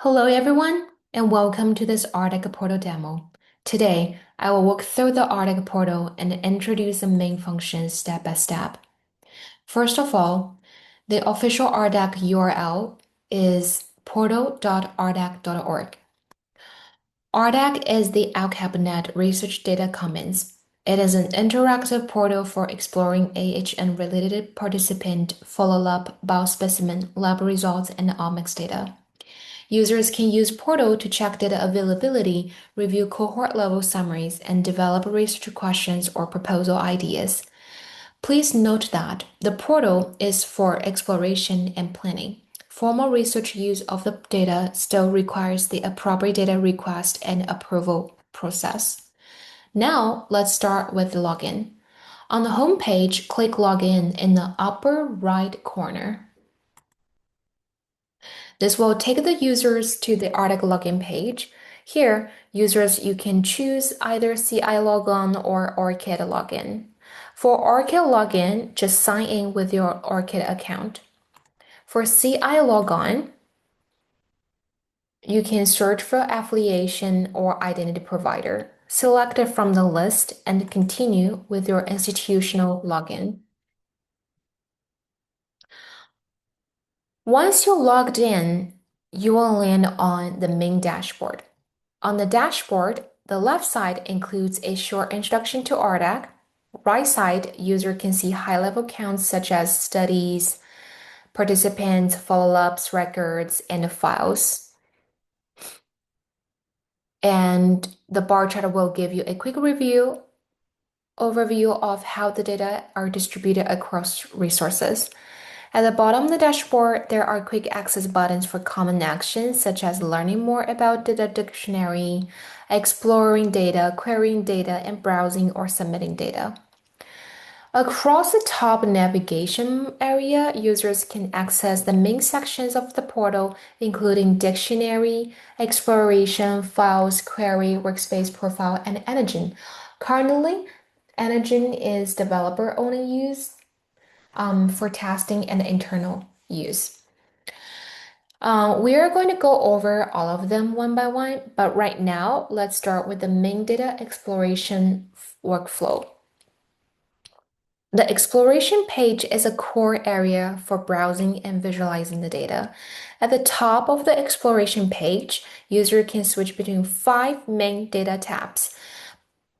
Hello everyone, and welcome to this ARDaC portal demo. Today, I will walk through the ARDaC portal and introduce the main functions step by step. First of all, the official ARDaC URL is portal.ardac.org. ARDaC is the AlcHepNet Research Data Commons. It is an interactive portal for exploring AHN-related participant follow-up biospecimen lab results and omics data. Users can use Portal to check data availability, review cohort-level summaries, and develop research questions or proposal ideas. Please note that the portal is for exploration and planning. Formal research use of the data still requires the appropriate data request and approval process. Now, let's start with the login. On the home page, click Login in the upper right corner. This will take the users to the ARDaC login page. Here, you can choose either CILogon or ORCID login. For ORCID login, just sign in with your ORCID account. For CILogon, you can search for affiliation or identity provider. Select it from the list and continue with your institutional login. Once you're logged in, you will land on the main dashboard. On the dashboard, the left side includes a short introduction to ARDaC. Right side, user can see high-level counts such as studies, participants, follow-ups, records, and files. And the bar chart will give you a quick overview of how the data are distributed across resources. At the bottom of the dashboard, there are quick access buttons for common actions such as learning more about the dictionary, exploring data, querying data, and browsing or submitting data. Across the top navigation area, users can access the main sections of the portal, including dictionary, exploration, files, query, workspace profile, and AHN. Currently, AHN is developer-only use for testing and internal use. We are going to go over all of them one by one, but right now, let's start with the main data exploration workflow. The exploration page is a core area for browsing and visualizing the data. At the top of the exploration page, user can switch between 5 main data tabs: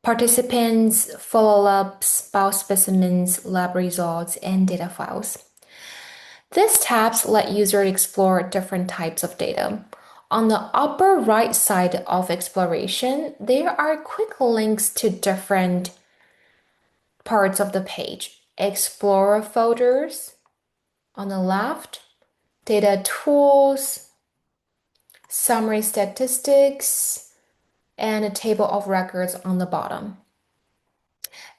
participants, follow-ups, biospecimens, lab results, and data files. These tabs let users explore different types of data. On the upper right side of exploration, there are quick links to different parts of the page. Explorer folders on the left, data tools, summary statistics, and a table of records on the bottom.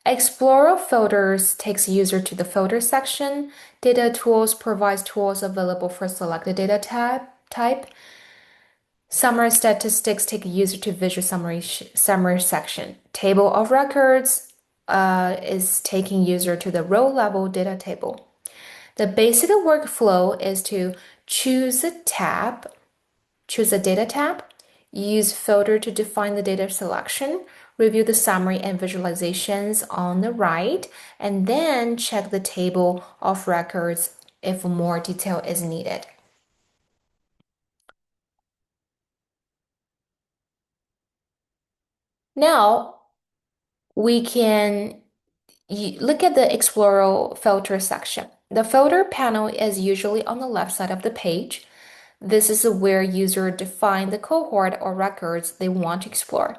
Explorer folders takes user to the folder section. Data tools provides tools available for selected data type. Summary statistics take user to visual summary section. Table of records is taking user to the row level data table. The basic workflow is to choose a data tab, use filter to define the data selection, review the summary and visualizations on the right, and then check the table of records if more detail is needed. Now, we can look at the Explorer filter section. The filter panel is usually on the left side of the page. This is where users define the cohort or records they want to explore.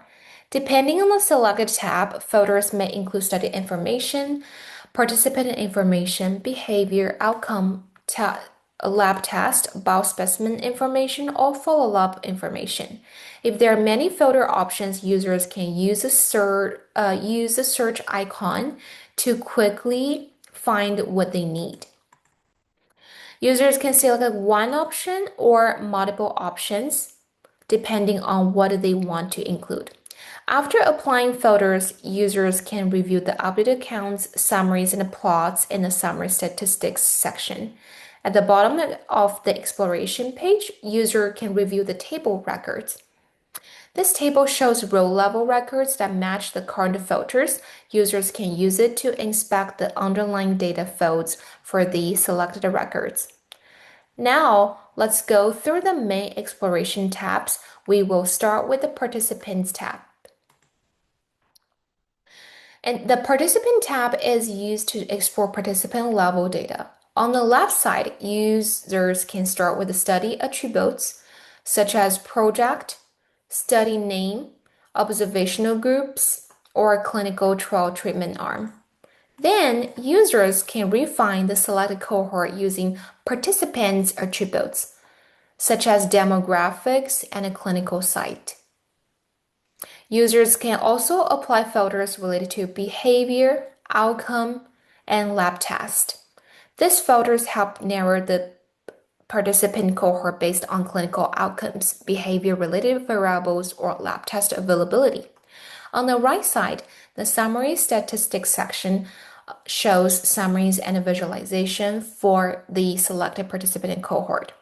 Depending on the selected tab, filters may include study information, participant information, behavior, outcome, lab test, biospecimen information, or follow-up information. If there are many filter options, users can use the search icon to quickly find what they need. Users can select one option or multiple options depending on what they want to include. After applying filters, users can review the updated counts, summaries, and plots in the summary statistics section. At the bottom of the exploration page, user can review the table records. This table shows row-level records that match the current filters. Users can use it to inspect the underlying data fields for the selected records. Now, let's go through the main exploration tabs. We will start with the Participants tab. And the Participant tab is used to explore participant level data. On the left side, users can start with the study attributes, such as project, study name, observational groups, or clinical trial treatment arm. Then, users can refine the selected cohort using participants' attributes, such as demographics and a clinical site. Users can also apply filters related to behavior, outcome, and lab test. These filters help narrow the participant cohort based on clinical outcomes, behavior-related variables, or lab test availability. On the right side, the summary statistics section shows summaries and a visualization for the selected participant cohort.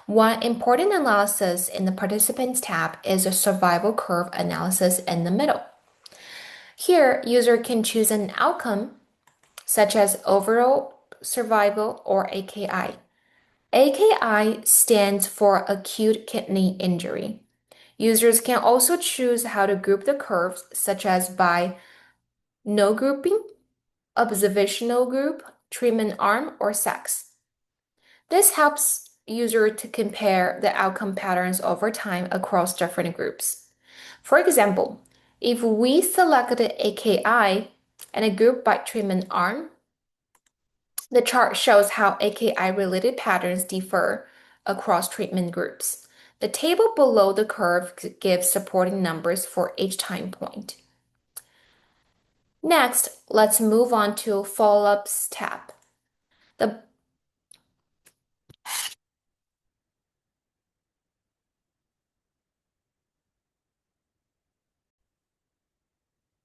One important analysis in the Participants tab is a survival curve analysis in the middle. Here, user can choose an outcome such as overall survival or AKI. AKI stands for acute kidney injury. Users can also choose how to group the curves, such as by no grouping, observational group, treatment arm, or sex. This helps user to compare the outcome patterns over time across different groups. For example, if we selected AKI and a group by treatment arm, the chart shows how AKI-related patterns differ across treatment groups. The table below the curve gives supporting numbers for each time point. Next, let's move on to Follow-ups tab.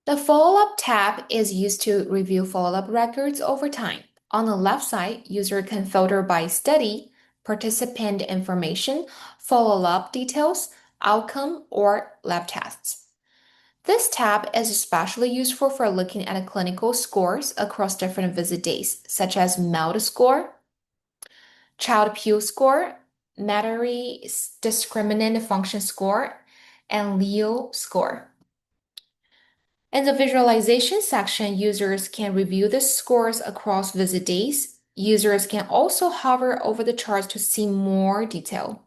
The Follow-up tab is used to review follow-up records over time. On the left side, user can filter by study, participant information, follow-up details, outcome, or lab tests. This tab is especially useful for looking at clinical scores across different visit days, such as MELD score, Child-Pugh score, Metairie discriminant function score, and Leo score. In the visualization section, users can review the scores across visit days. Users can also hover over the charts to see more detail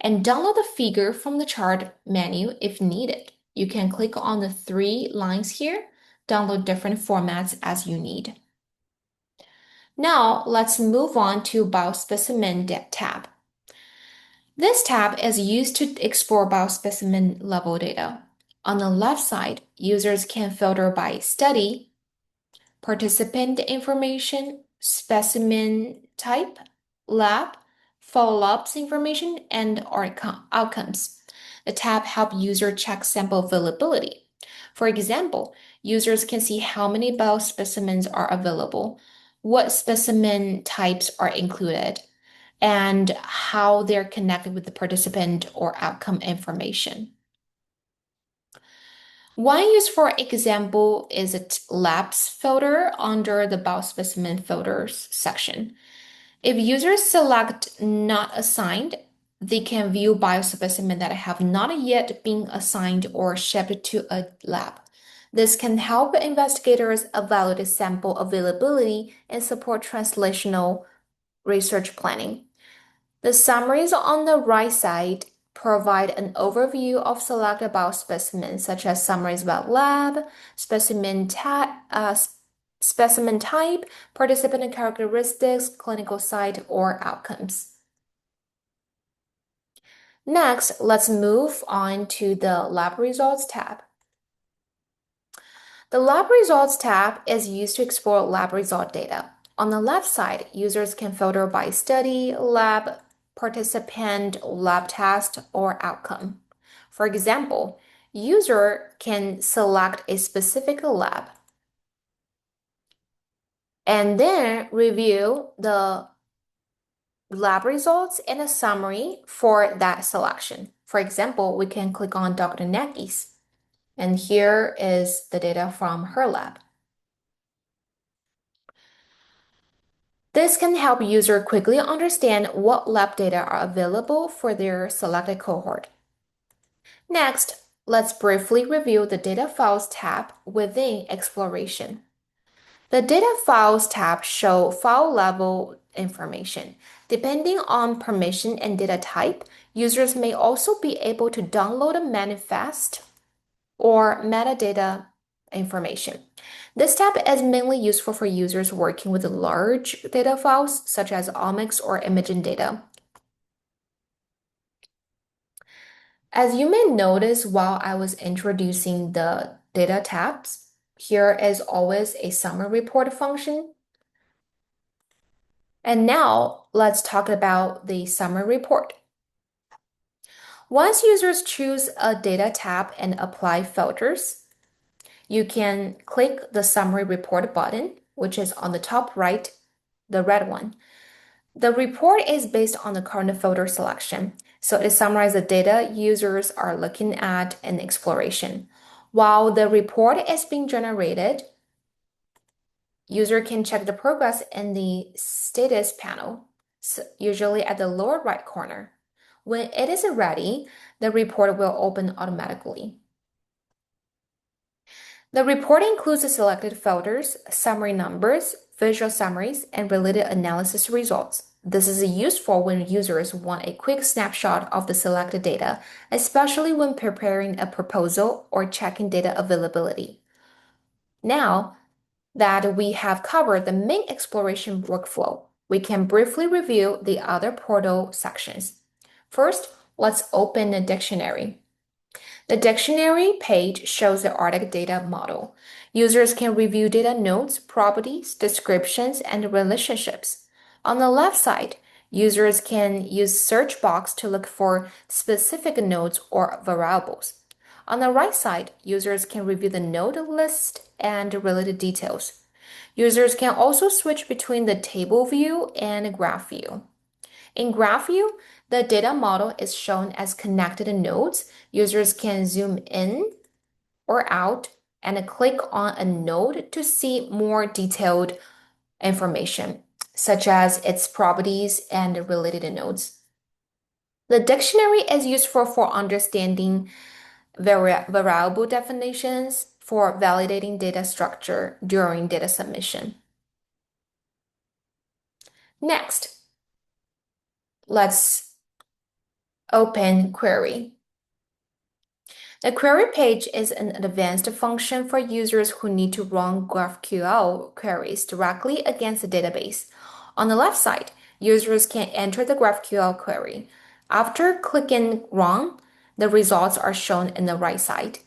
and download the figure from the chart menu if needed. You can click on the three lines here, download different formats as you need. Now, let's move on to Biospecimen tab. This tab is used to explore biospecimen level data. On the left side, users can filter by study, participant information, specimen type, lab, follow-ups information, and outcomes. The tab helps users check sample availability. For example, users can see how many biospecimens are available, what specimen types are included, and how they're connected with the participant or outcome information. One use for example is a labs filter under the biospecimen filters section. If users select not assigned, they can view biospecimen that have not yet been assigned or shipped to a lab. This can help investigators evaluate sample availability and support translational research planning. The summaries on the right side provide an overview of selected biospecimens, such as summaries about lab, specimen type, participant characteristics, clinical site, or outcomes. Next, let's move on to the Lab Results tab. The Lab Results tab is used to explore lab result data. On the left side, users can filter by study, lab, participant, lab test, or outcome. For example, user can select a specific lab and then review the lab results and a summary for that selection. For example, we can click on Dr. Nagy's, and here is the data from her lab. This can help user quickly understand what lab data are available for their selected cohort. Next, let's briefly review the Data Files tab within Exploration. The Data Files tab shows file level information. Depending on permission and data type, users may also be able to download a manifest or metadata information. This tab is mainly useful for users working with large data files such as omics or imaging data. As you may notice while I was introducing the data tabs, here is always a summary report function. And now let's talk about the summary report. Once users choose a data tab and apply filters, you can click the summary report button, which is on the top right, the red one. The report is based on the current filter selection, so it summarizes the data users are looking at in exploration. While the report is being generated, user can check the progress in the status panel, usually at the lower right corner. When it is ready, the report will open automatically. The report includes the selected filters, summary numbers, visual summaries, and related analysis results. This is useful when users want a quick snapshot of the selected data, especially when preparing a proposal or checking data availability. Now that we have covered the main exploration workflow, we can briefly review the other portal sections. First, let's open a dictionary. The dictionary page shows the ARDaC data model. Users can review data nodes, properties, descriptions, and relationships. On the left side, users can use search box to look for specific nodes or variables. On the right side, users can review the node list and related details. Users can also switch between the table view and graph view. In graph view, the data model is shown as connected nodes. Users can zoom in or out and click on a node to see more detailed information, such as its properties and related nodes. The dictionary is useful for understanding variable definitions for validating data structure during data submission. Next, let's open query. The query page is an advanced function for users who need to run GraphQL queries directly against the database. On the left side, users can enter the GraphQL query. After clicking Run, the results are shown in the right side.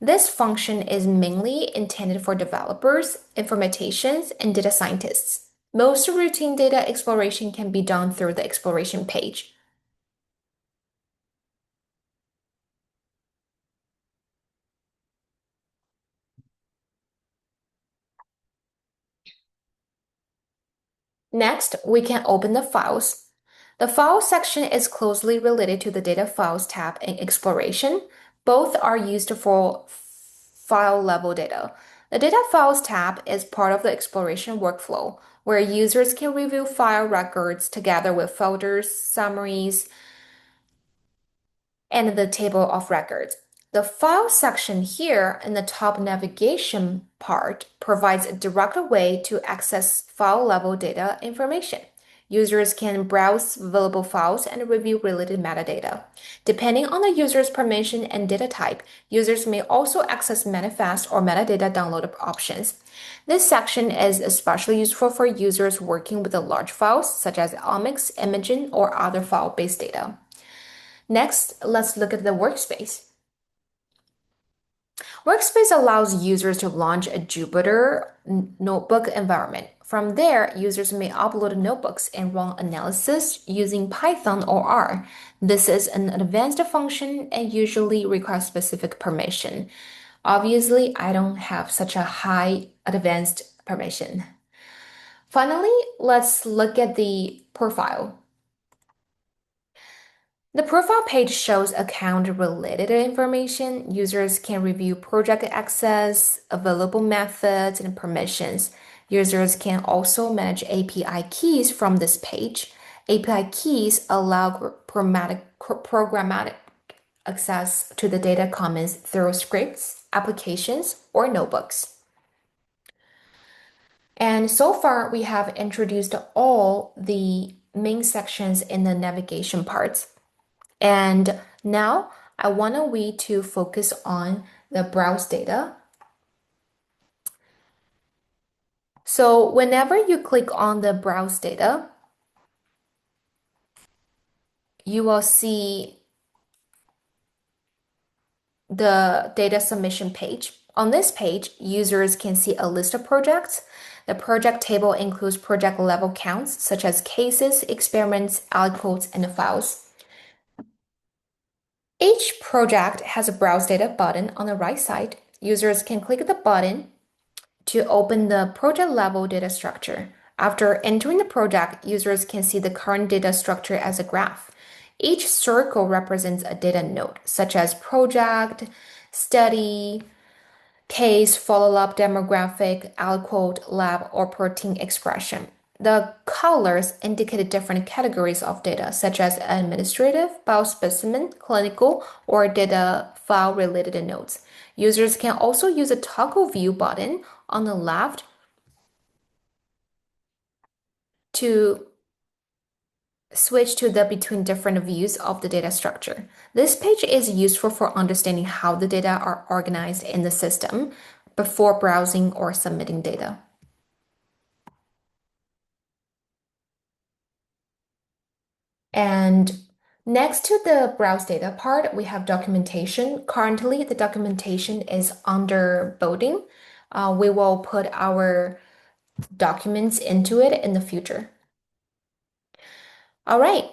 This function is mainly intended for developers, informaticians, and data scientists. Most routine data exploration can be done through the exploration page. Next, we can open the files. The Files section is closely related to the Data Files tab in Exploration. Both are used for file level data. The Data Files tab is part of the exploration workflow, where users can review file records together with folders, summaries, and the table of records. The File section here in the top navigation part provides a direct way to access file level data information. Users can browse available files and review related metadata. Depending on the user's permission and data type, users may also access manifest or metadata download options. This section is especially useful for users working with the large files such as omics, imaging, or other file-based data. Next, let's look at the Workspace. Workspace allows users to launch a Jupyter notebook environment. From there, users may upload notebooks and run analysis using Python or R. This is an advanced function and usually requires specific permission. Obviously, I don't have such a high advanced permission. Finally, let's look at the profile. The profile page shows account-related information. Users can review project access, available methods, and permissions. Users can also manage API keys from this page. API keys allow programmatic access to the data commons through scripts, applications, or notebooks. And so far, we have introduced all the main sections in the navigation parts. And now I want we to focus on the browse data. So whenever you click on the browse data, you will see the data submission page. On this page, users can see a list of projects. The project table includes project level counts, such as cases, experiments, aliquots, and files. Each project has a browse data button on the right side. Users can click the button to open the project level data structure. After entering the project, users can see the current data structure as a graph. Each circle represents a data node, such as project, study, case, follow-up, demographic, aliquot, lab, or protein expression. The colors indicate different categories of data, such as administrative, biospecimen, clinical, or data file related nodes. Users can also use a toggle view button on the left to switch to the between different views of the data structure. This page is useful for understanding how the data are organized in the system before browsing or submitting data. And next to the browse data part, we have documentation. Currently, the documentation is under building. We will put our documents into it in the future. All right.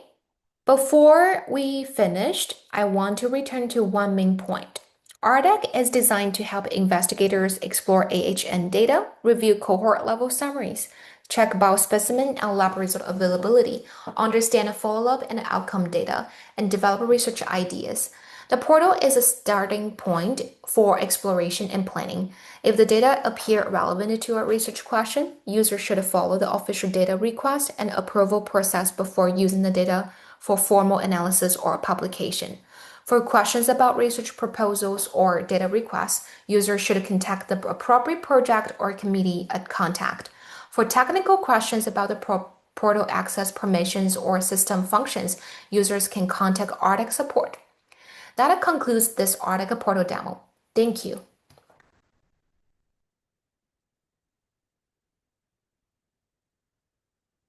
Before we finished, I want to return to one main point. ARDaC is designed to help investigators explore AHN data, review cohort level summaries, check biospecimen and lab result availability, understand follow-up and outcome data, and develop research ideas. The portal is a starting point for exploration and planning. If the data appear relevant to a research question, users should follow the official data request and approval process before using the data for formal analysis or publication. For questions about research proposals or data requests, users should contact the appropriate project or committee at contact. For technical questions about the portal access permissions or system functions, users can contact ARDaC support. That concludes this ARDaC portal demo. Thank you.